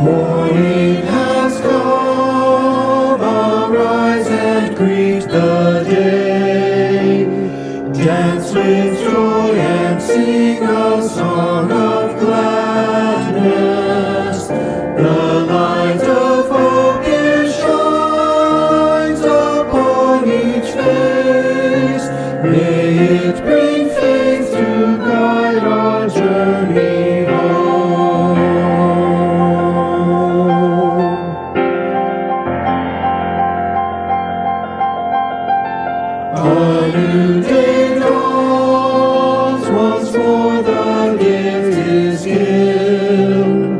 Morning has come, arise and greet the day. Dance with joy and sing a song of gladness. The light of hope it shines upon each face. May it bring faith to guide our journey home. A new day dawns, once more the gift is given.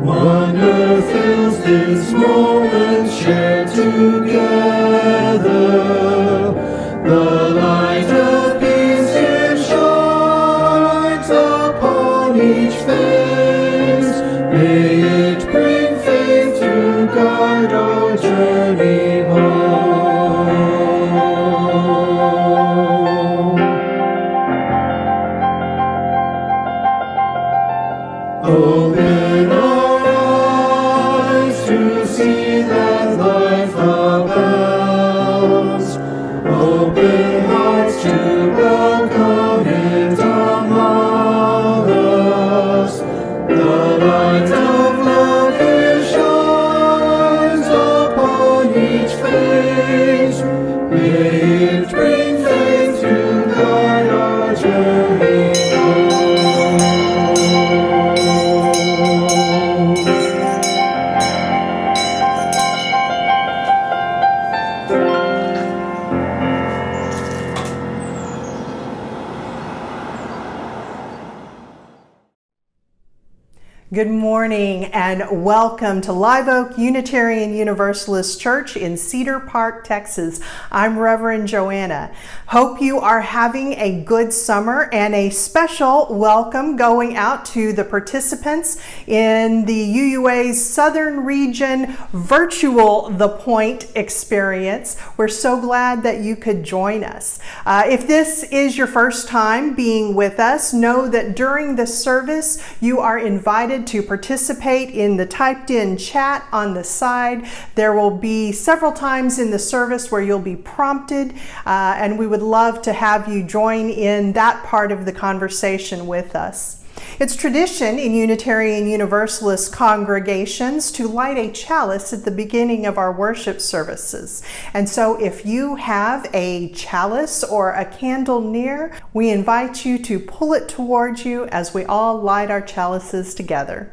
Wonder fills this moment shared together. The light of peace here shines upon each face. May it bring faith to guide our journey home. Open our eyes to see that life abounds. Open hearts to welcome it among us. The light of love here shines upon each face. May it bring faith to guide our journey home. Good morning and welcome to Live Oak Unitarian Universalist Church in Cedar Park, Texas. I'm Reverend Joanna. Hope you are having a good summer and a special welcome going out to the participants in the UUA's Southern Region Virtual The Point experience. We're so glad that you could join us. If this is your first time being with us, know that during the service you are invited to participate in the typed in chat on the side. There will be several times in the service where you'll be prompted, and we would love to have you join in that part of the conversation with us. It's tradition in Unitarian Universalist congregations to light a chalice at the beginning of our worship services. And so if you have a chalice or a candle near, we invite you to pull it towards you as we all light our chalices together.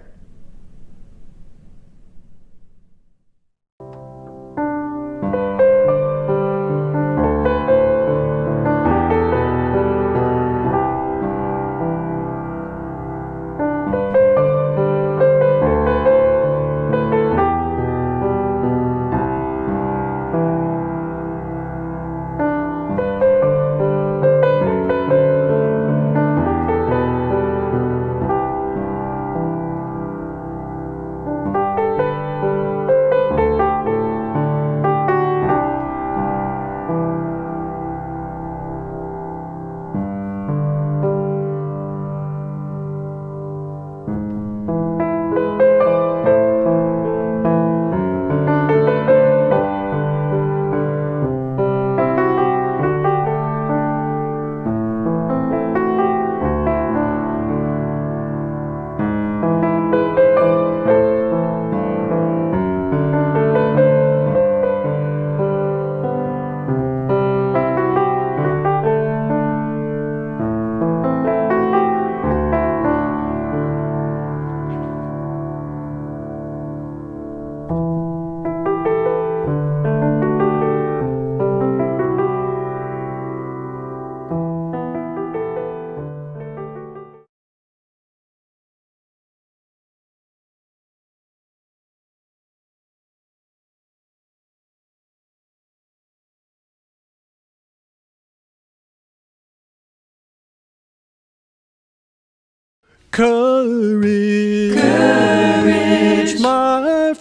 Courage, Courage, my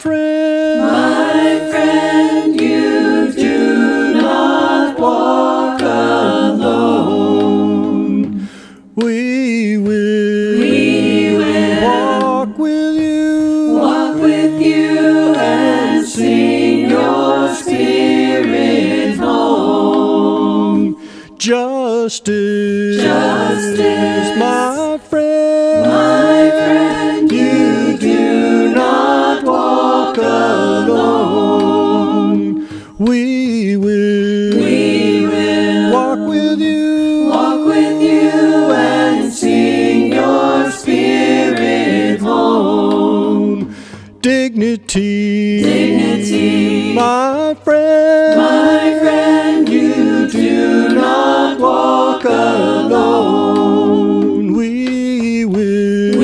friend, you do not walk alone. We will walk with you, walk with justice. Justice. My friend, My friend, you do not walk alone. we will walk with you, Walk with you and sing your spirit home. dignity, my friend, My friend, you do not walk alone. we will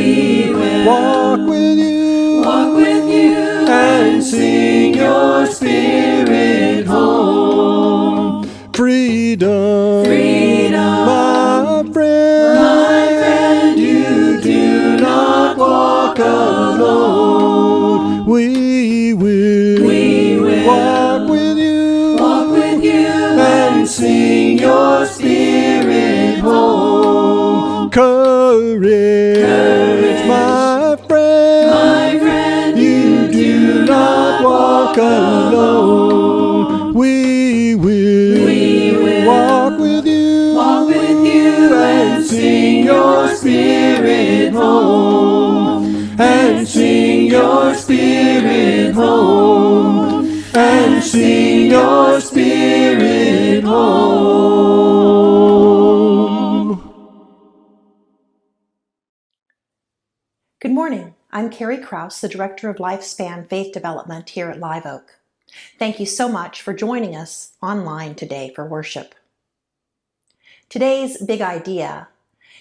walk with you, Walk with you and sing your spirit home. freedom, Freedom, my friend, my friend, you do not walk alone. we will walk with you, And sing your spirit home. courage, my friend, You do not walk alone. we will walk with you, And sing your spirit home. And sing your spirit home. And sing your spirit home. Good morning. I'm Carrie Krause, the Director of Lifespan Faith Development here at Live Oak. Thank you so much for joining us online today for worship. Today's big idea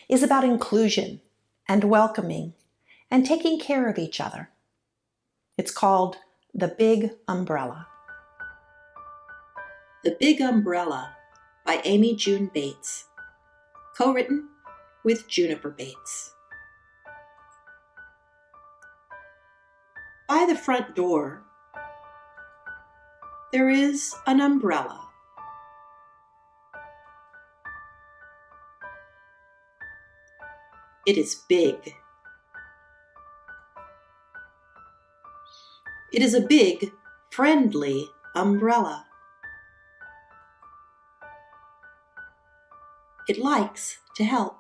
is about inclusion and welcoming and taking care of each other. It's called The Big Umbrella. The Big Umbrella by Amy June Bates. Co-written with Juniper Bates. By the front door, there is an umbrella. It is big. It is a big, friendly umbrella. It likes to help.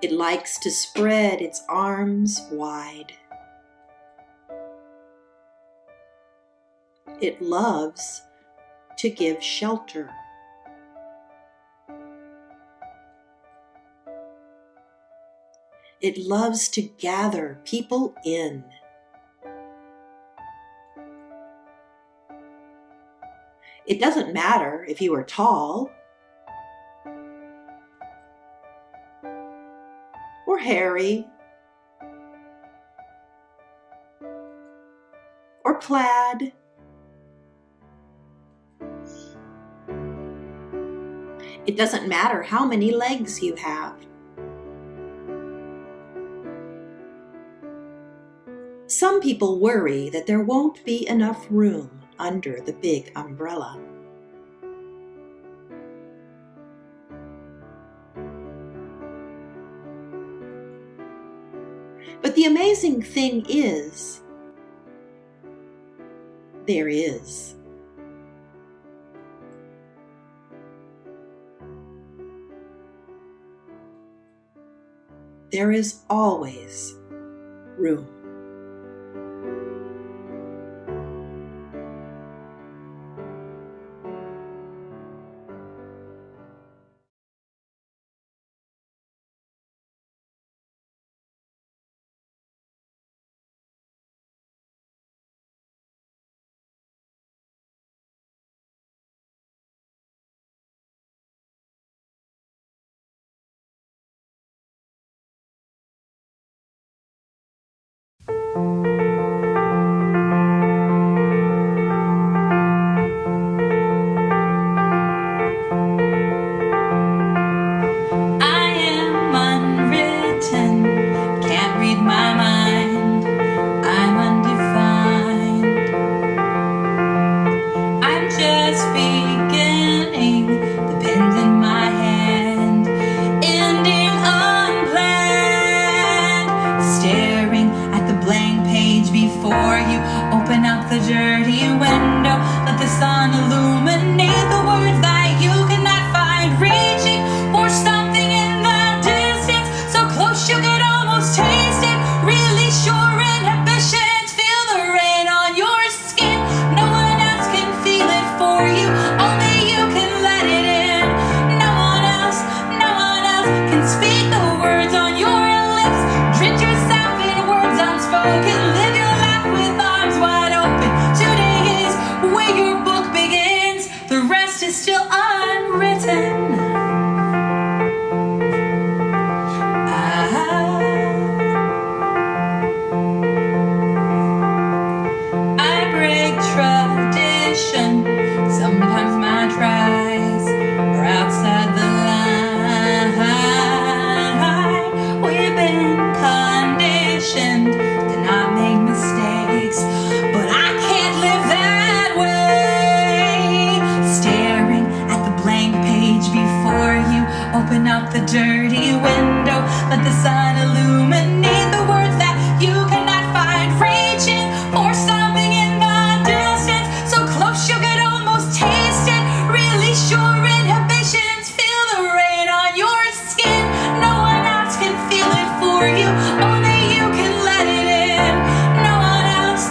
It likes to spread its arms wide. It loves to give shelter. It loves to gather people in. It doesn't matter if you are tall or hairy or plaid. It doesn't matter how many legs you have. Some people worry that there won't be enough room under the big umbrella. But the amazing thing is, there is. There is always room. page before you. Open up the dirty window, let the sun illuminate the words that you cannot find. Reaching for something in the distance, so close you could almost taste it. Release your inhibitions, feel the rain on your skin. No one else can feel it for you, only you can let it in. No one else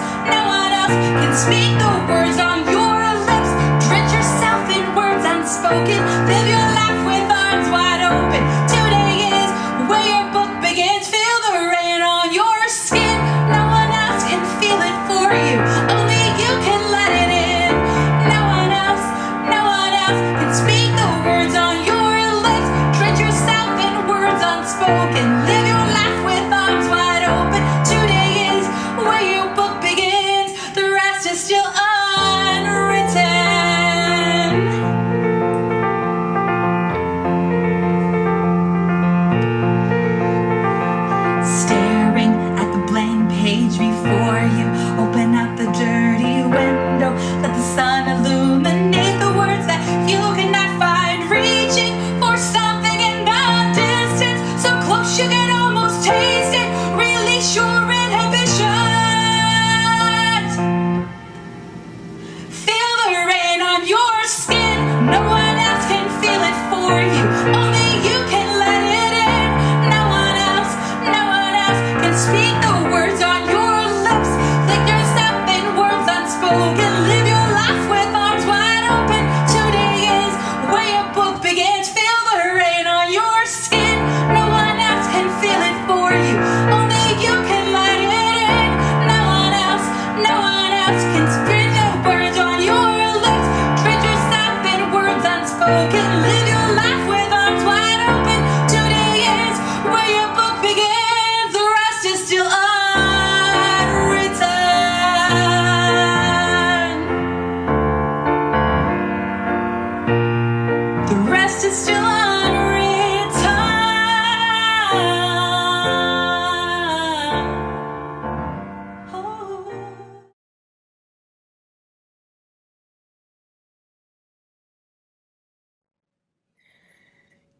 can speak the words on your lips. Drench yourself in words unspoken, live your life with arms wide open. Today is where your book begins. Feel the rain on your skin. No one else can feel it for you, only you can let it in. No one else can speak the words on your lips. Drench yourself in words unspoken, live your life with arms wide open. Today is where your book begins, the rest is still unwritten. Staring at the blank page before you, open up the dirty window, let the sun illuminate the words that you cannot find. Reaching for something in the distance, so close you can almost taste it. Release your inhibitions, feel the rain on your skin. No one else can feel it for you, only you can let it in. No one else can speak the words on your lips. Lick yourself in words unspoken, live your life with arms wide open. Today is where your book begins. Feel the rain on your skin. No one else can feel it for you, only you can let it in. No one else can speak the words on your lips. Drench yourself in words unspoken, live your life with arms wide open. Today is where your book begins, the rest is still unwritten. The rest is still unwritten. Oh.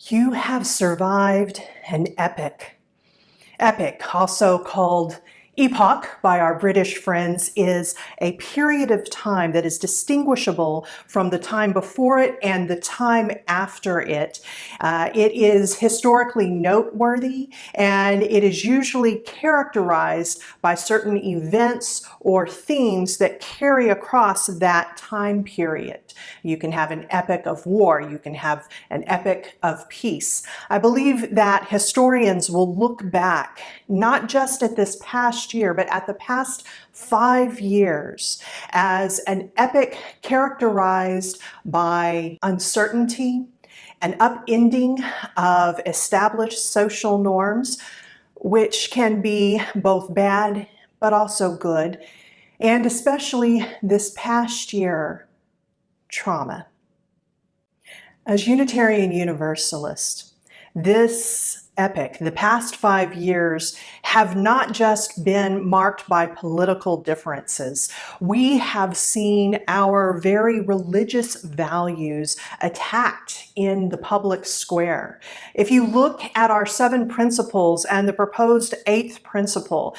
You have survived an epic. Epic, also called epoch by our British friends, is a period of time that is distinguishable from the time before it and the time after it. It is historically noteworthy, and it is usually characterized by certain events or themes that carry across that time period. You can have an epic of war, you can have an epic of peace. I believe that historians will look back not just at this past year, but at the past 5 years as an epic characterized by uncertainty, an upending of established social norms, which can be both bad but also good, and especially this past year, trauma. As Unitarian Universalists, this epic, the past 5 years, have not just been marked by political differences. We have seen our very religious values attacked in the public square. If you look at our 7 principles and the proposed 8th principle,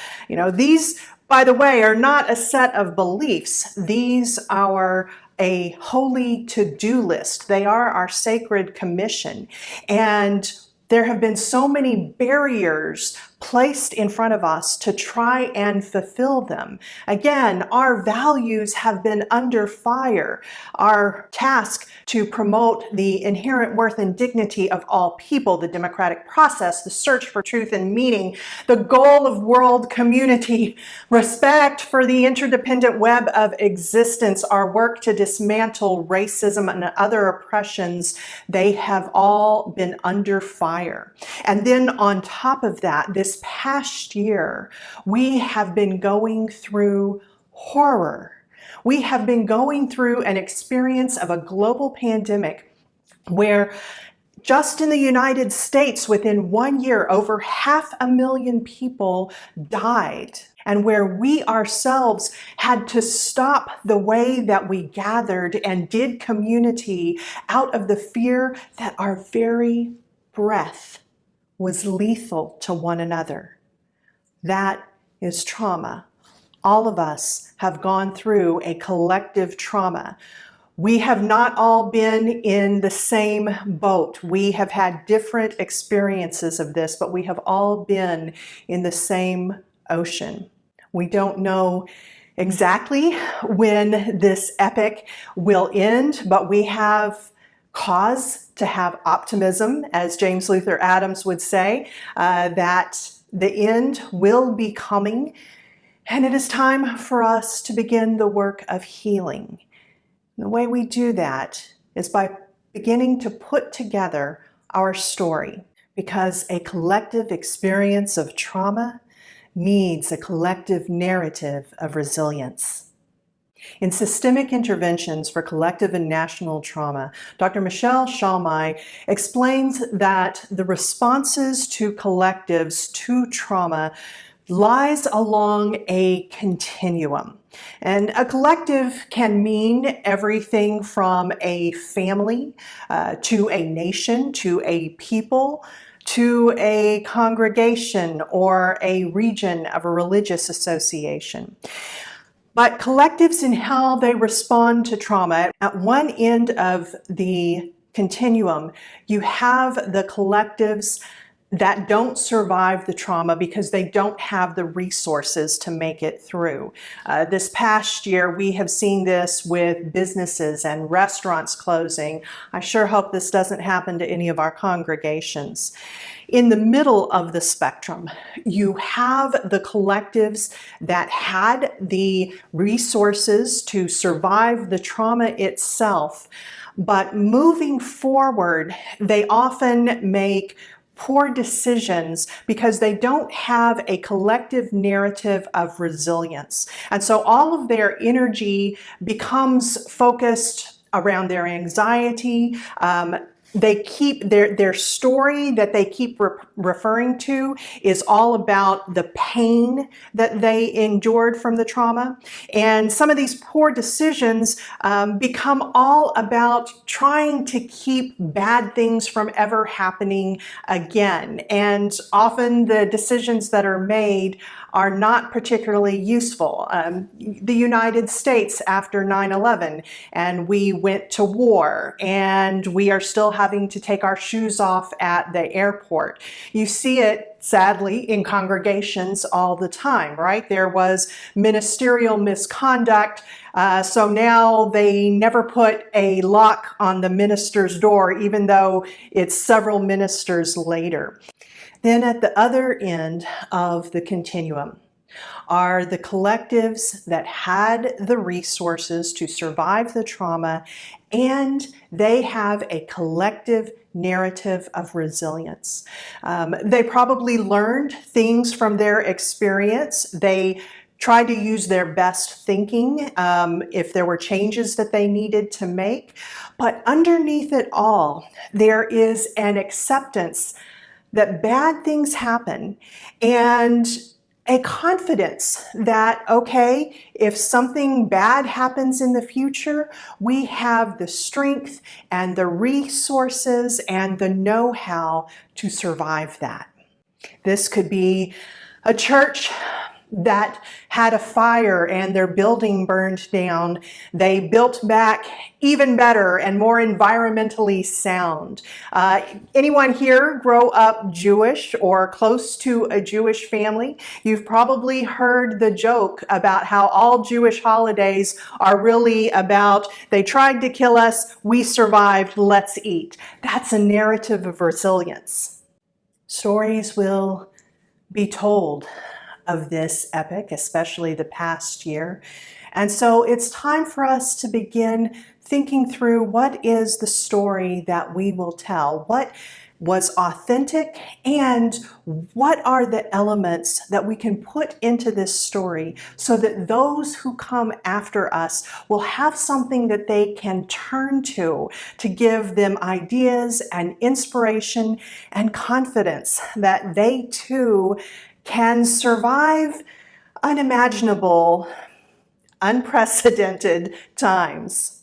these, by the way, are not a set of beliefs. These are a holy to-do list. They are our sacred commission. And there have been so many barriers placed in front of us to try and fulfill them. Again, our values have been under fire. Our task to promote the inherent worth and dignity of all people, the democratic process, the search for truth and meaning, the goal of world community, respect for the interdependent web of existence, our work to dismantle racism and other oppressions, they have all been under fire. And then on top of that, this past year, we have been going through horror. We have been going through an experience of a global pandemic where just in the United States, within 1 year, over 500,000 people died. and where we ourselves had to stop the way that we gathered and did community out of the fear that our very breath was lethal to one another. That is trauma. All of us have gone through a collective trauma. We have not all been in the same boat. We have had different experiences of this, but we have all been in the same ocean. We don't know exactly when this epic will end, but we have cause to have optimism, as James Luther Adams would say, that the end will be coming, and it is time for us to begin the work of healing. The way we do that is by beginning to put together our story, because a collective experience of trauma needs a collective narrative of resilience. In Systemic Interventions for Collective and National Trauma, Dr. Michelle Shalmai explains that the responses to collectives to trauma lies along a continuum. And a collective can mean everything from a family to a nation, to a people, to a congregation or a region of a religious association. But collectives in how they respond to trauma, at one end of the continuum, you have the collectives that don't survive the trauma because they don't have the resources to make it through. This past year, we have seen this with businesses and restaurants closing. I sure hope this doesn't happen to any of our congregations. In the middle of the spectrum, you have the collectives that had the resources to survive the trauma itself, but moving forward, they often make poor decisions because they don't have a collective narrative of resilience. And so all of their energy becomes focused around their anxiety. They keep their story that they keep referring to is all about the pain that they endured from the trauma. And some of these poor decisions become all about trying to keep bad things from ever happening again. And often the decisions that are made are not particularly useful. The United States after 9/11, and we went to war, and we are still having to take our shoes off at the airport. You see it, sadly, in congregations all the time, right? There was ministerial misconduct, so now they never put a lock on the minister's door, even though it's several ministers later. Then at the other end of the continuum are the collectives that had the resources to survive the trauma, and they have a collective narrative of resilience. They probably learned things from their experience. They tried to use their best thinking if there were changes that they needed to make. But underneath it all, there is an acceptance that bad things happen, and a confidence that, okay, if something bad happens in the future, we have the strength and the resources and the know-how to survive that. This could be a church that had a fire and their building burned down. They built back even better and more environmentally sound. Anyone here grow up Jewish or close to a Jewish family? You've probably heard the joke about how all Jewish holidays are really about, they tried to kill us, we survived, let's eat. That's a narrative of resilience. Stories will be told of this epic, especially the past year. And so it's time for us to begin thinking through what is the story that we will tell, what was authentic, and what are the elements that we can put into this story so that those who come after us will have something that they can turn to give them ideas and inspiration and confidence that they too can survive unimaginable, unprecedented times.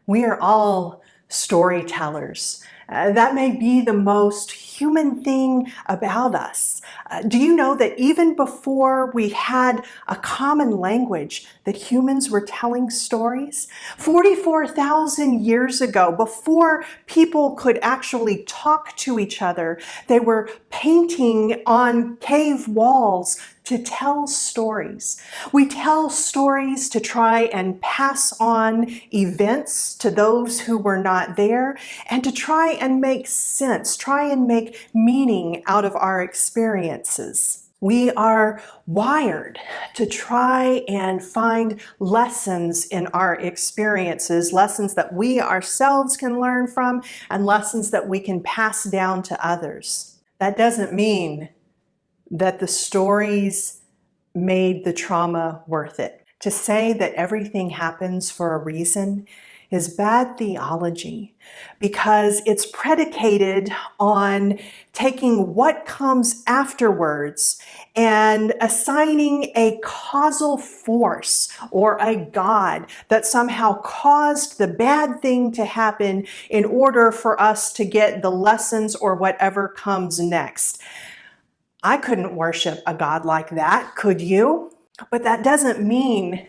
We are all storytellers. That may be the most human thing about us. Do you know that even before we had a common language, that humans were telling stories? 44,000 years ago, before people could actually talk to each other, they were painting on cave walls to tell stories. We tell stories to try and pass on events to those who were not there, and to try and make sense, try and make meaning out of our experiences. We are wired to try and find lessons in our experiences, lessons that we ourselves can learn from, and lessons that we can pass down to others. That doesn't mean that the stories made the trauma worth it. To say that everything happens for a reason is bad theology, because it's predicated on taking what comes afterwards and assigning a causal force or a God that somehow caused the bad thing to happen in order for us to get the lessons or whatever comes next. I couldn't worship a God like that, could you? But that doesn't mean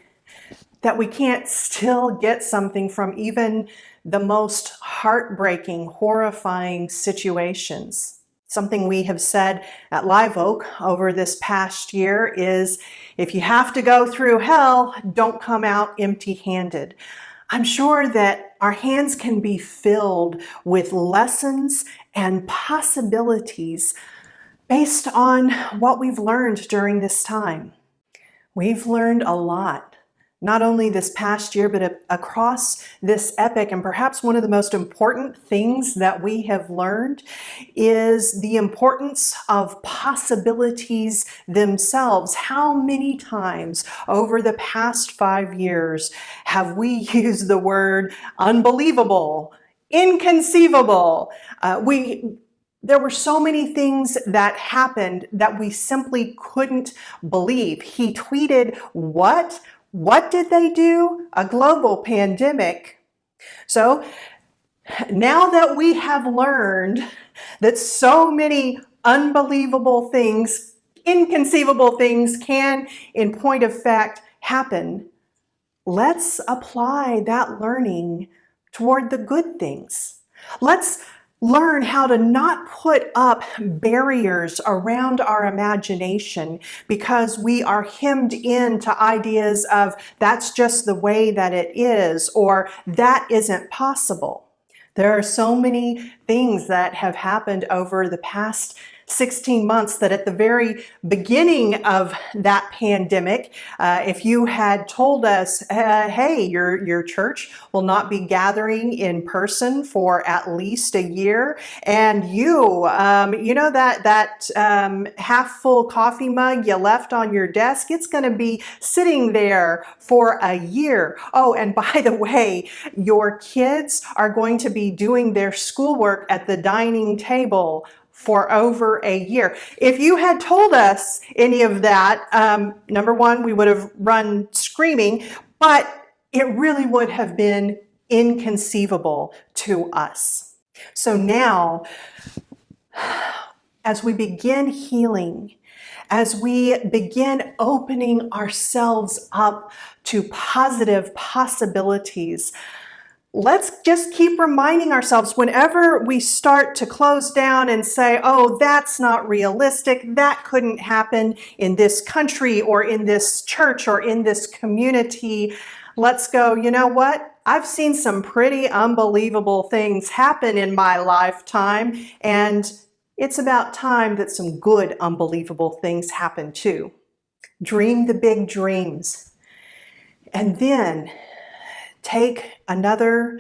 that we can't still get something from even the most heartbreaking, horrifying situations. Something we have said at Live Oak over this past year is, if you have to go through hell, don't come out empty-handed. I'm sure that our hands can be filled with lessons and possibilities based on what we've learned during this time. We've learned a lot, not only this past year, but across this epoch. And perhaps one of the most important things that we have learned is the importance of possibilities themselves. How many times over the past 5 years have we used the word unbelievable, inconceivable? There were so many things that happened that we simply couldn't believe. He tweeted, what? What did they do? A global pandemic. So now that we have learned that so many unbelievable things, inconceivable things can, in point of fact, happen, let's apply that learning toward the good things. Let's learn how to not put up barriers around our imagination because we are hemmed into ideas of that's just the way that it is, or that isn't possible. There are so many things that have happened over the past 16 months that at the very beginning of that pandemic, if you had told us, hey, your church will not be gathering in person for at least a year, and that half full coffee mug you left on your desk, it's going to be sitting there for a year. Oh, and by the way, your kids are going to be doing their schoolwork at the dining table for over a year. If you had told us any of that, number one, we would have run screaming, but it really would have been inconceivable to us. So now, as we begin healing, as we begin opening ourselves up to positive possibilities, let's just keep reminding ourselves whenever we start to close down and say, oh, that's not realistic, that couldn't happen in this country or in this church or in this community, let's go, you know what? I've seen some pretty unbelievable things happen in my lifetime, and it's about time that some good unbelievable things happen too. Dream the big dreams. And then take another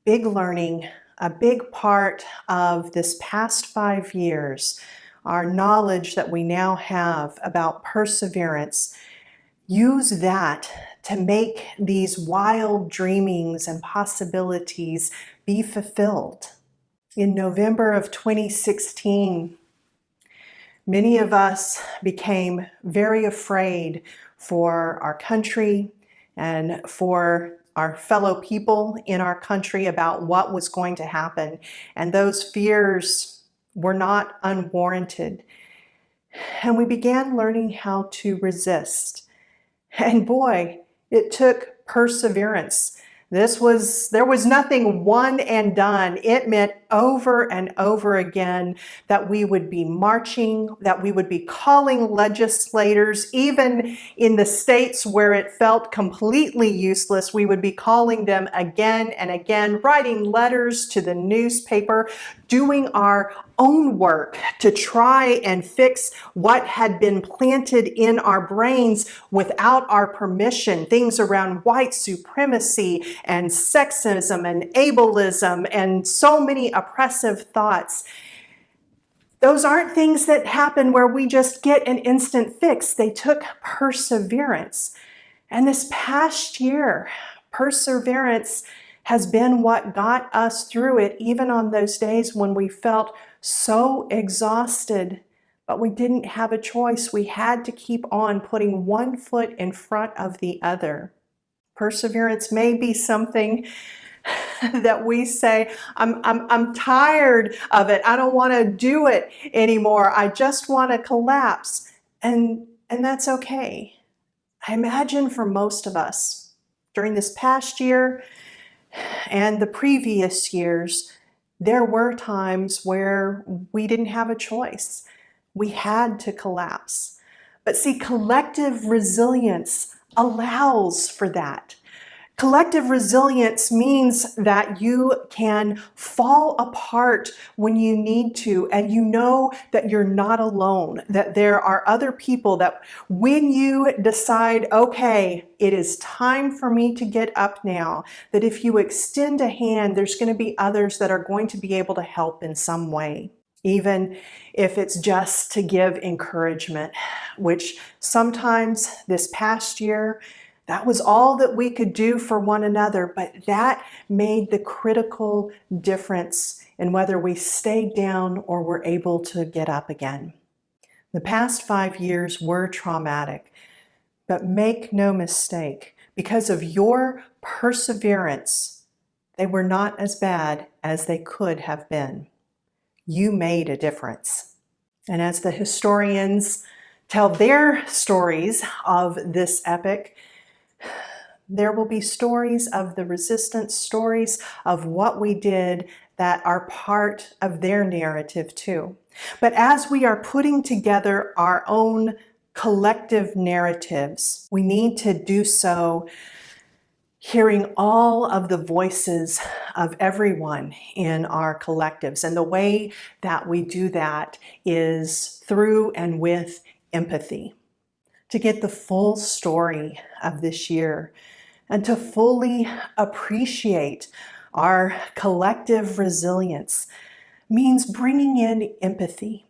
big learning, a big part of this past 5 years, our knowledge that we now have about perseverance. Use that to make these wild dreamings and possibilities be fulfilled. In November of 2016, Many of us became very afraid for our country and for our fellow people in our country about what was going to happen. And those fears were not unwarranted. And we began learning how to resist. And boy, it took perseverance. There was nothing one and done. It meant over and over again that we would be marching, that we would be calling legislators, even in the states where it felt completely useless, we would be calling them again and again, writing letters to the newspaper, doing our own work to try and fix what had been planted in our brains without our permission. Things around white supremacy and sexism and ableism and so many oppressive thoughts. Those aren't things that happen where we just get an instant fix. They took perseverance. And this past year, perseverance has been what got us through it, even on those days when we felt so exhausted, but we didn't have a choice. We had to keep on putting one foot in front of the other. Perseverance may be something that we say, I'm tired of it. I don't want to do it anymore. I just want to collapse. And that's okay. I imagine for most of us, during this past year and the previous years, there were times where we didn't have a choice. We had to collapse. But see, collective resilience allows for that. Collective resilience means that you can fall apart when you need to, and you know that you're not alone, that there are other people that when you decide, okay, it is time for me to get up now, that if you extend a hand, there's going to be others that are going to be able to help in some way. Even if it's just to give encouragement, which sometimes this past year, that was all that we could do for one another, but that made the critical difference in whether we stayed down or were able to get up again. The past 5 years were traumatic, but make no mistake, because of your perseverance, they were not as bad as they could have been. You made a difference. And as the historians tell their stories of this epic, there will be stories of the resistance, stories of what we did that are part of their narrative too. But as we are putting together our own collective narratives, we need to do so hearing all of the voices of everyone in our collectives. And the way that we do that is through and with empathy. To get the full story of this year and to fully appreciate our collective resilience means bringing in empathy.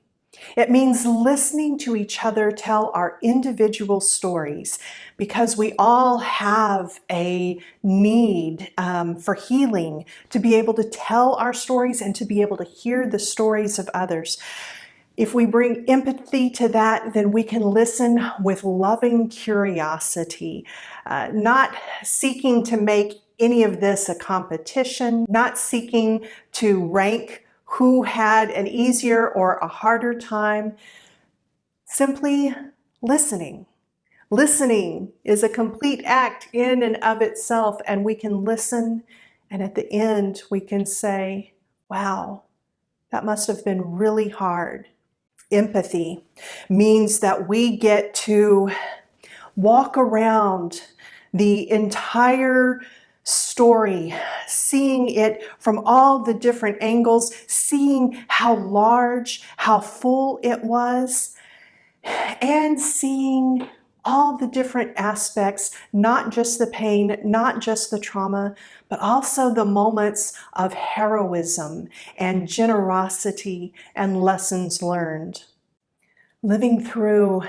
It means listening to each other tell our individual stories, because we all have a need for healing, to be able to tell our stories and to be able to hear the stories of others. If we bring empathy to that, then we can listen with loving curiosity, not seeking to make any of this a competition, not seeking to rank who had an easier or a harder time, simply listening. Listening is a complete act in and of itself, and we can listen, and at the end we can say, wow, that must have been really hard. Empathy means that we get to walk around the entire story, seeing it from all the different angles, seeing how large, how full it was, and seeing all the different aspects, not just the pain, not just the trauma, but also the moments of heroism and generosity and lessons learned. Living through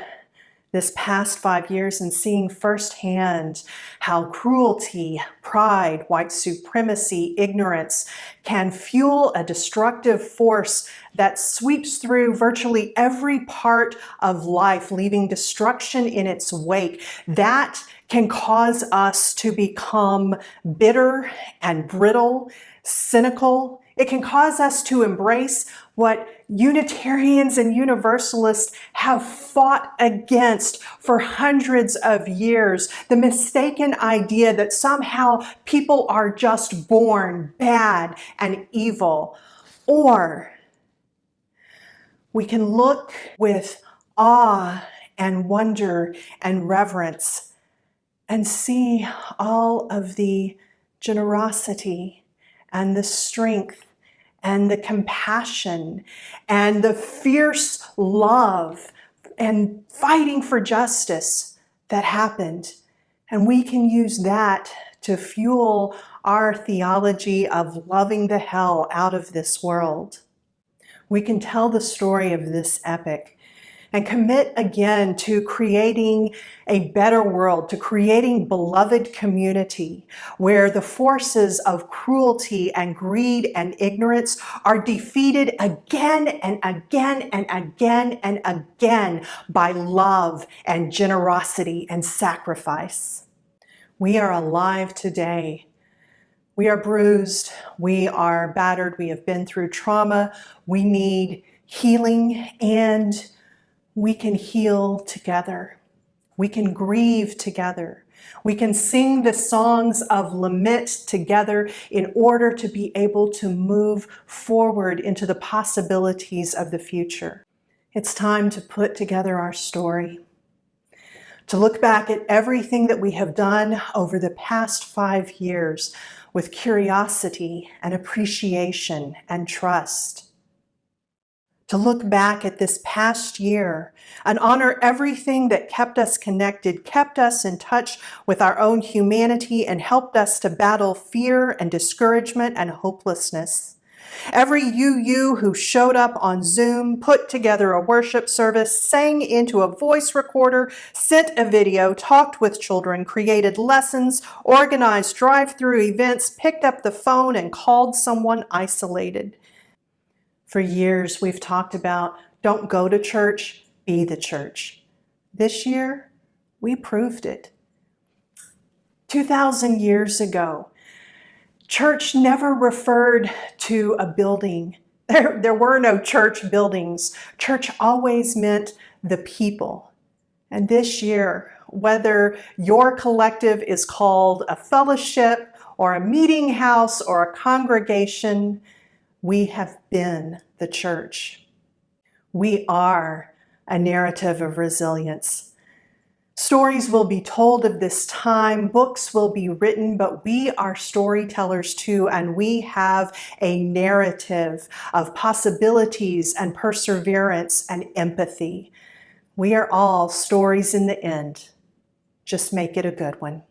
this past 5 years and seeing firsthand how cruelty, pride, white supremacy, ignorance can fuel a destructive force that sweeps through virtually every part of life, leaving destruction in its wake. That can cause us to become bitter and brittle, cynical. It can cause us to embrace what Unitarians and Universalists have fought against for hundreds of years. The mistaken idea that somehow people are just born bad and evil. Or we can look with awe and wonder and reverence and see all of the generosity and the strength and the compassion and the fierce love and fighting for justice that happened. And we can use that to fuel our theology of loving the hell out of this world. We can tell the story of this epic and commit again to creating a better world, to creating beloved community where the forces of cruelty and greed and ignorance are defeated again and again and again and again by love and generosity and sacrifice. We are alive today. We are bruised. We are battered. We have been through trauma. We need healing, and we can heal together. We can grieve together. We can sing the songs of lament together in order to be able to move forward into the possibilities of the future. It's time to put together our story, to look back at everything that we have done over the past 5 years with curiosity and appreciation and trust. To look back at this past year and honor everything that kept us connected, kept us in touch with our own humanity, and helped us to battle fear and discouragement and hopelessness. Every you who showed up on Zoom, put together a worship service, sang into a voice recorder, sent a video, talked with children, created lessons, organized drive-through events, picked up the phone and called someone isolated. For years, we've talked about don't go to church, be the church. This year, we proved it. 2,000 years ago, church never referred to a building. There were no church buildings. Church always meant the people. And this year, whether your collective is called a fellowship or a meeting house or a congregation, we have been the church. We are a narrative of resilience. Stories will be told of this time, books will be written, but we are storytellers too, and we have a narrative of possibilities and perseverance and empathy. We are all stories in the end. Just make it a good one.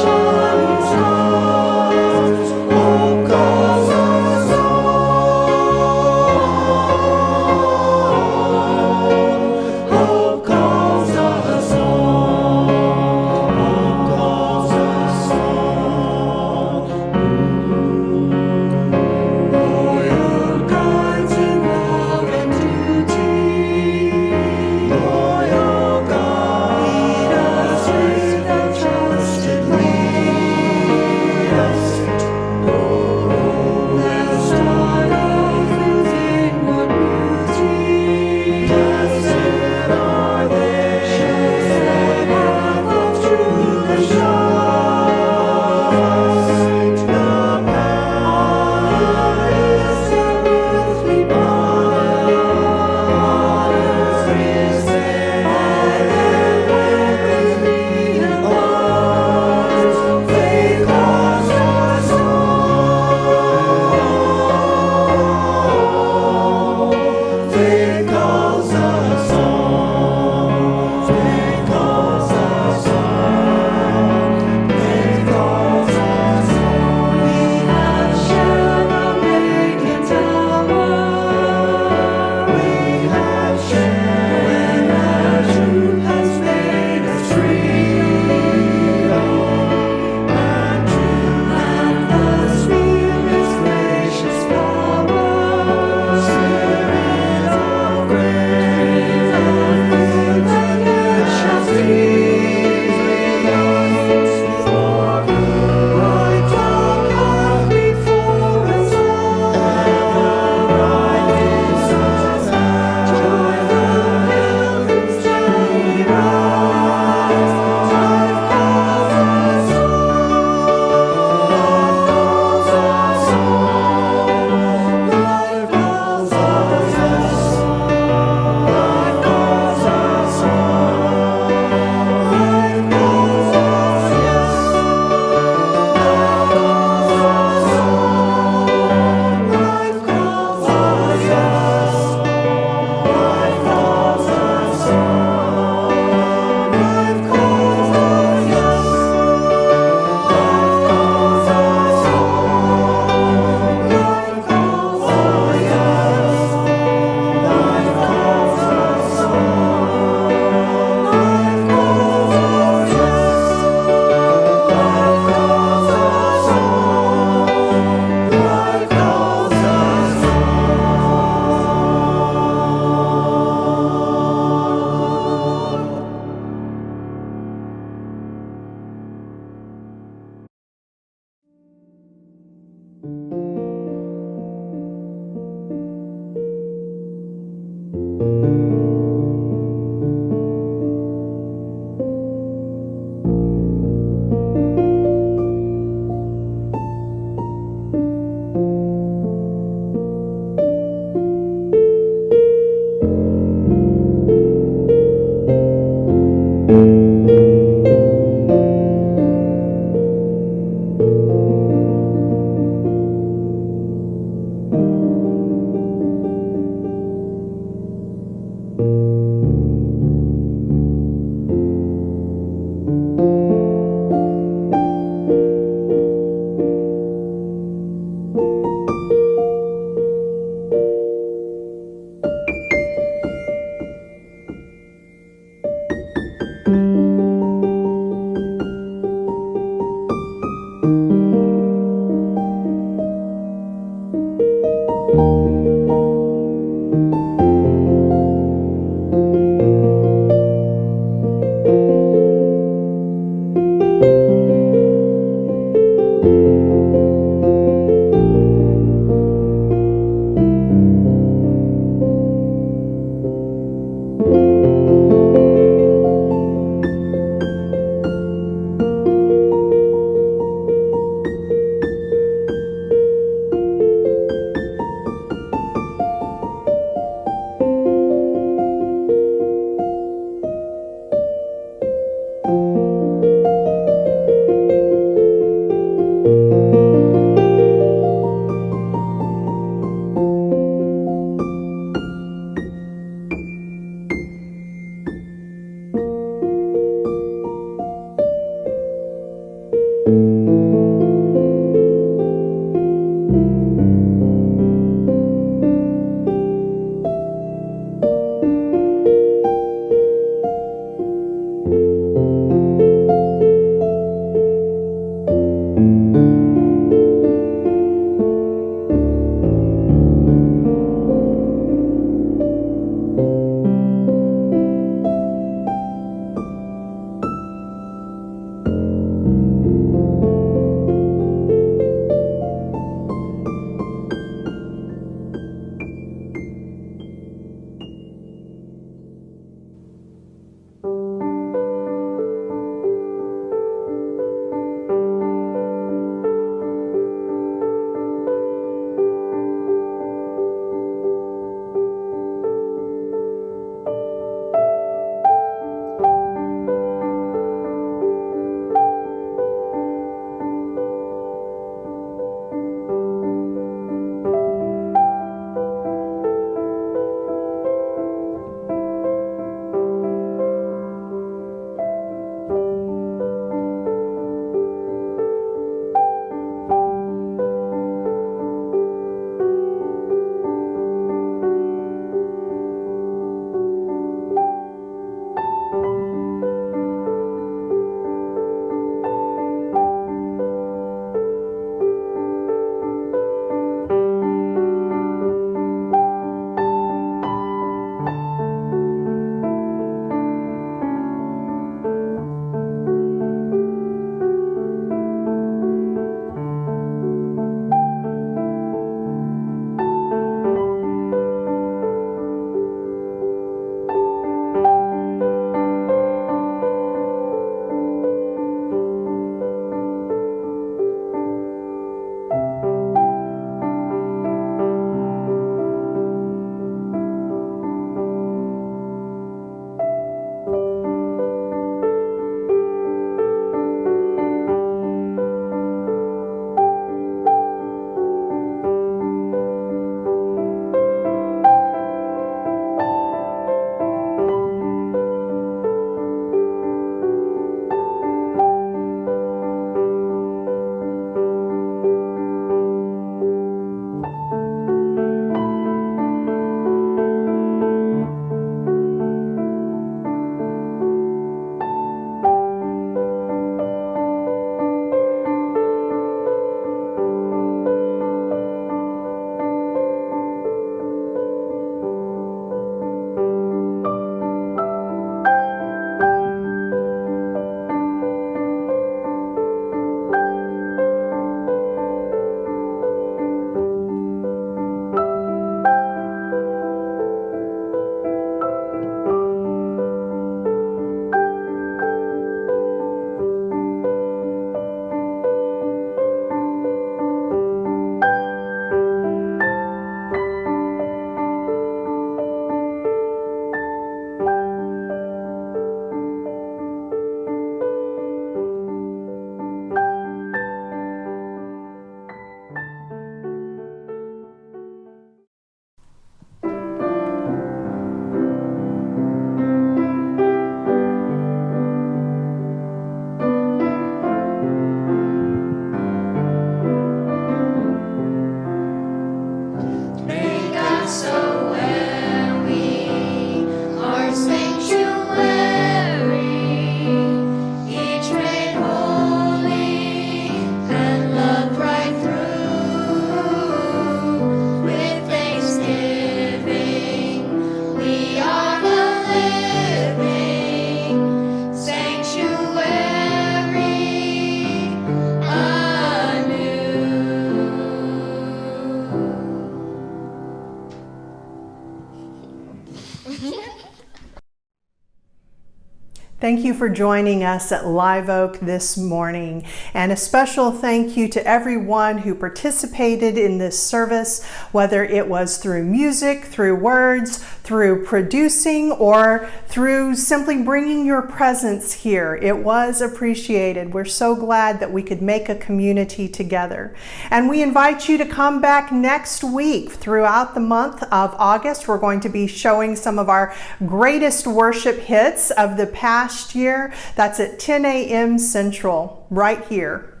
Thank you for joining us at Live Oak this morning. And a special thank you to everyone who participated in this service, whether it was through music, through words, through producing, or through simply bringing your presence here. It was appreciated. We're so glad that we could make a community together. And we invite you to come back next week. Throughout the month of August, we're going to be showing some of our greatest worship hits of the past year. That's at 10 a.m. Central, right here.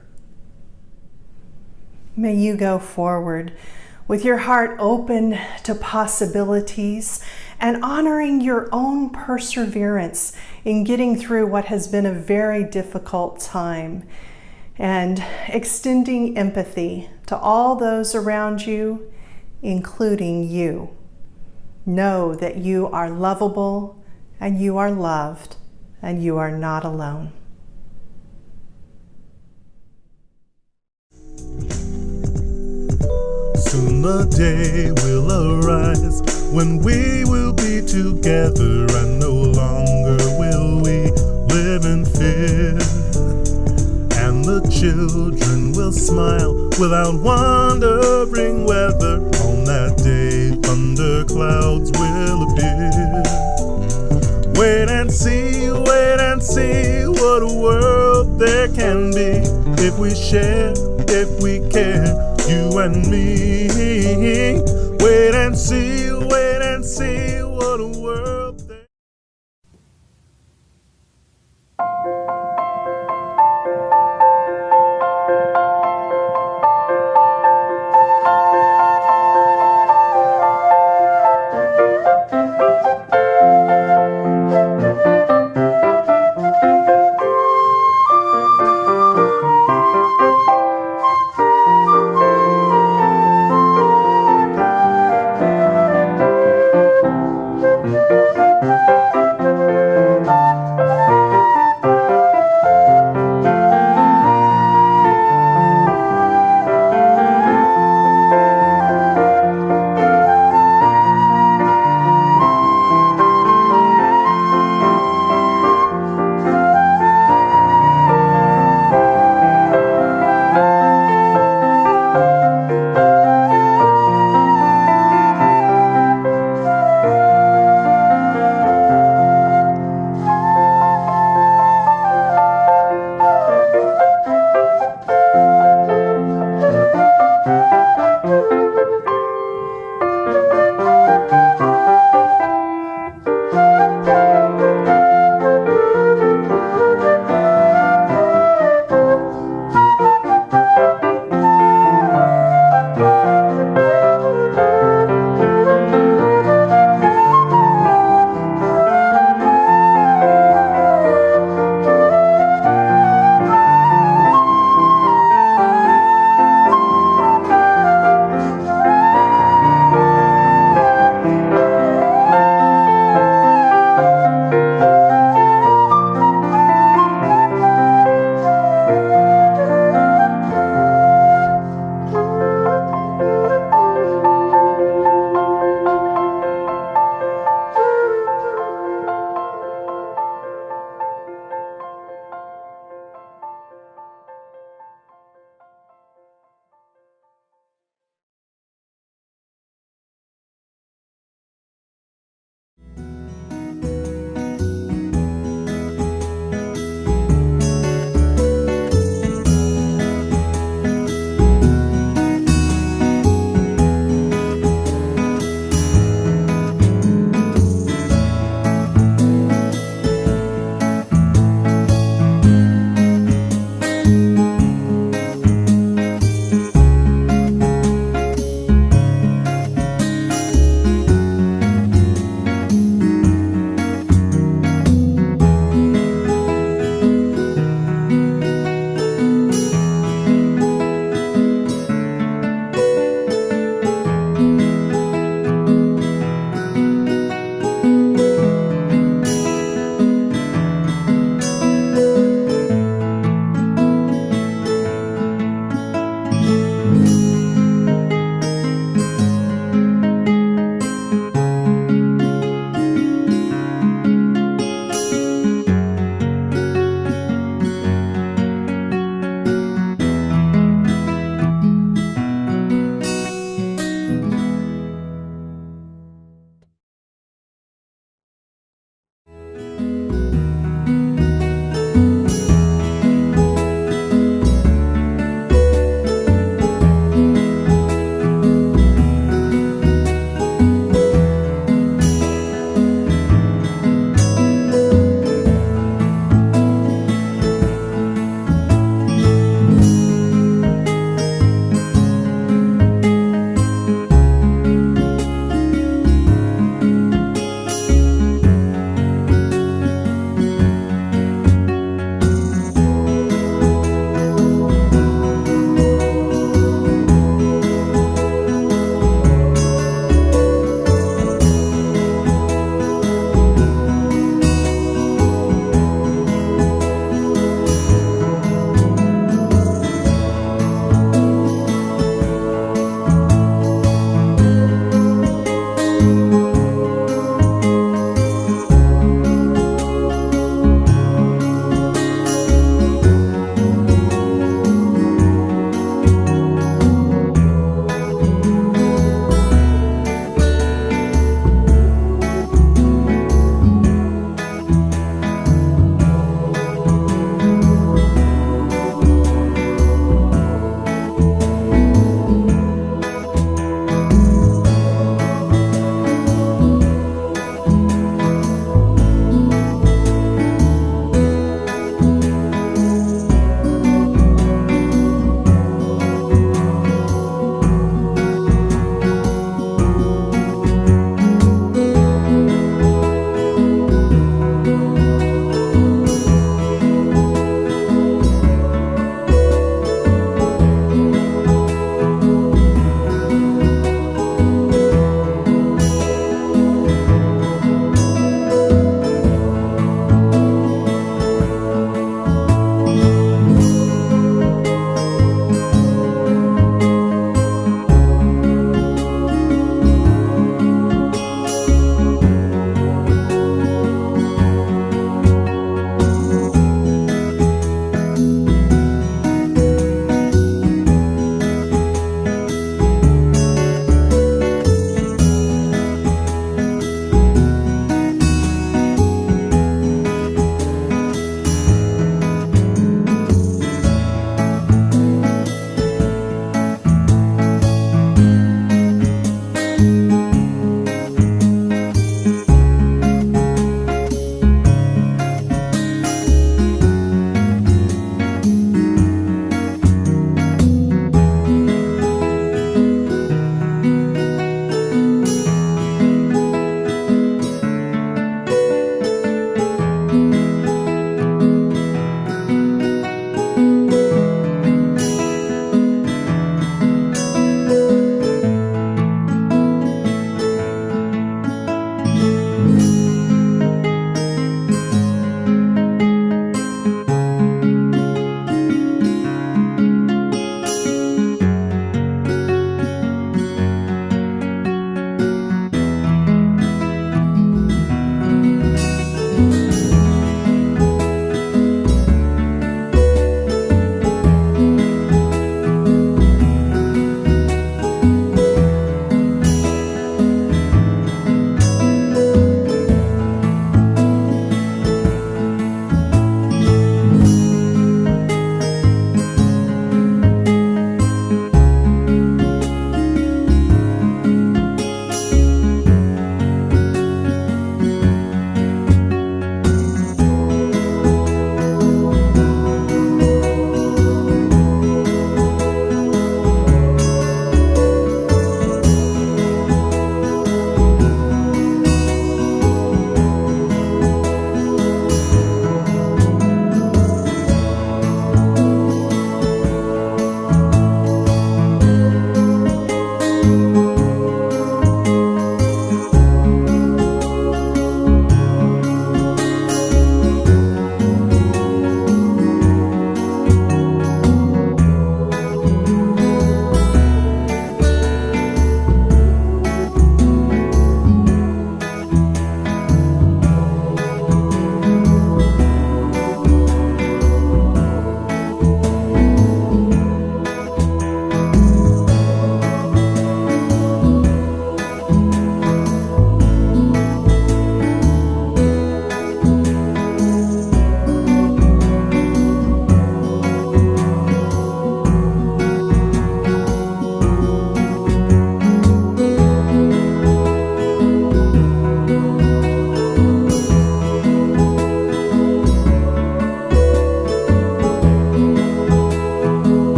May you go forward with your heart open to possibilities and honoring your own perseverance in getting through what has been a very difficult time, and extending empathy to all those around you, including you. Know that you are lovable and you are loved, and you are not alone. Soon the day will arise when we will be together, and no longer will we live in fear. And the children will smile without wondering whether on that day thunder clouds will appear. Wait and see what a world there can be if we share, if we care, you and me. Wait and see